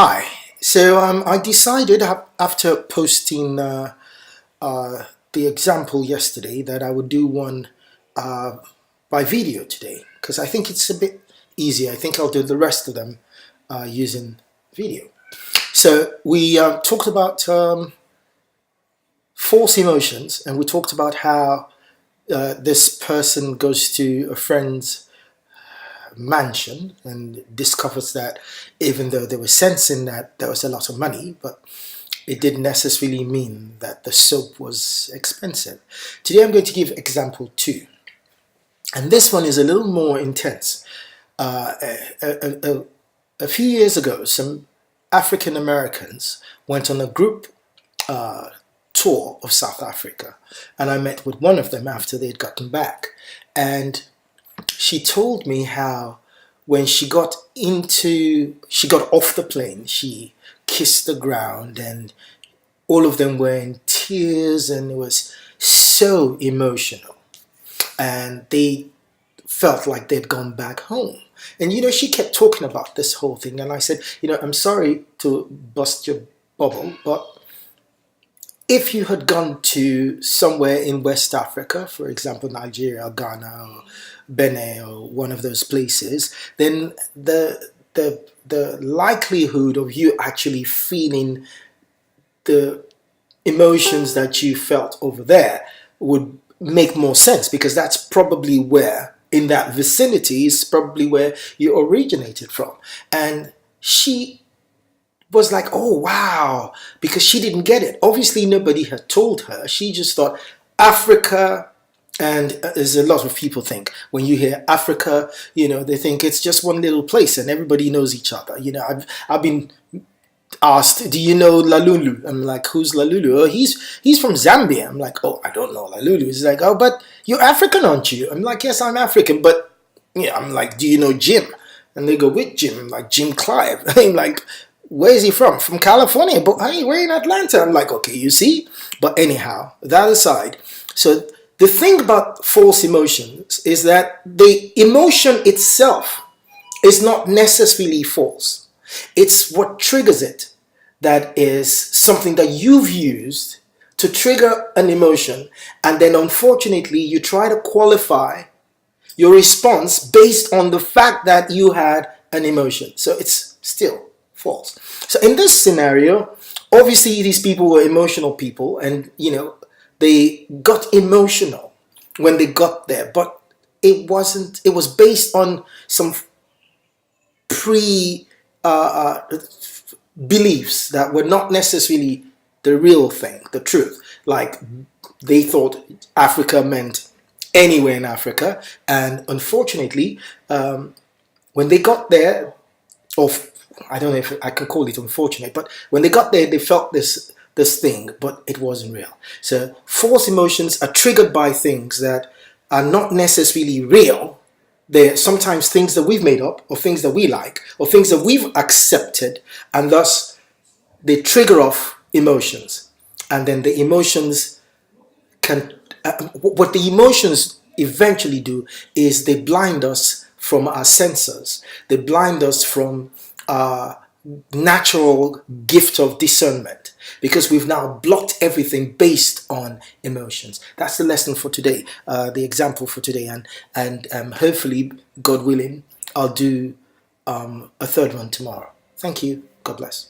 Hi. So I decided after posting the example yesterday that I would do one uh, by video today because I think it's a bit easier. I think I'll do the rest of them using video. So we talked about false emotions, and we talked about how this person goes to a friend's mansion and discovers that even though they were sensing that there was a lot of money, but it didn't necessarily mean that the soap was expensive. Today I'm going to give example 2, and this one is a little more intense. A few years ago, some African Americans went on a group tour of South Africa, and I met with one of them after they'd gotten back, and she told me how when she got off the plane, she kissed the ground, and all of them were in tears, and it was so emotional, and they felt like they'd gone back home. And she kept talking about this whole thing, and I said, I'm sorry to bust your bubble, but if you had gone to somewhere in West Africa, for example, Nigeria, or Ghana, or Benin, or one of those places, then the likelihood of you actually feeling the emotions that you felt over there would make more sense, because that's probably where, in that vicinity, is probably where you originated from. And she was like, oh wow, because she didn't get it. Obviously nobody had told her. She just thought Africa, and as a lot of people think, when you hear Africa, they think it's just one little place and everybody knows each other. I've been asked, do you know Lalulu? I'm like, who's Lalulu? Oh, he's from Zambia. I'm like, oh, I don't know Lalulu. He's like, oh, but you're African, aren't you? I'm like, yes, I'm African, but I'm like, do you know Jim? And they go, which Jim? I'm like, Jim Clive. I'm like, where is he from? From California. But hey, we're in Atlanta. I'm like, okay, you see? But anyhow, that aside, so the thing about false emotions is that the emotion itself is not necessarily false. It's what triggers it that is something that you've used to trigger an emotion, and then unfortunately you try to qualify your response based on the fact that you had an emotion. So it's still false. So in this scenario, obviously these people were emotional people, and they got emotional when they got there, but it was based on some pre beliefs that were not necessarily the real thing, the truth. Like, they thought Africa meant anywhere in Africa, and unfortunately when they got there, or I don't know if I can call it unfortunate, but when they got there, they felt this thing, but it wasn't real. So false emotions are triggered by things that are not necessarily real. They're sometimes things that we've made up, or things that we like, or things that we've accepted, and thus they trigger off emotions. And then the emotions can, what the emotions eventually do is they blind us from our senses. They blind us from our natural gift of discernment, because we've now blocked everything based on emotions. That's the lesson for today, the example for today, and hopefully, God willing, I'll do a third one tomorrow. Thank you. God bless.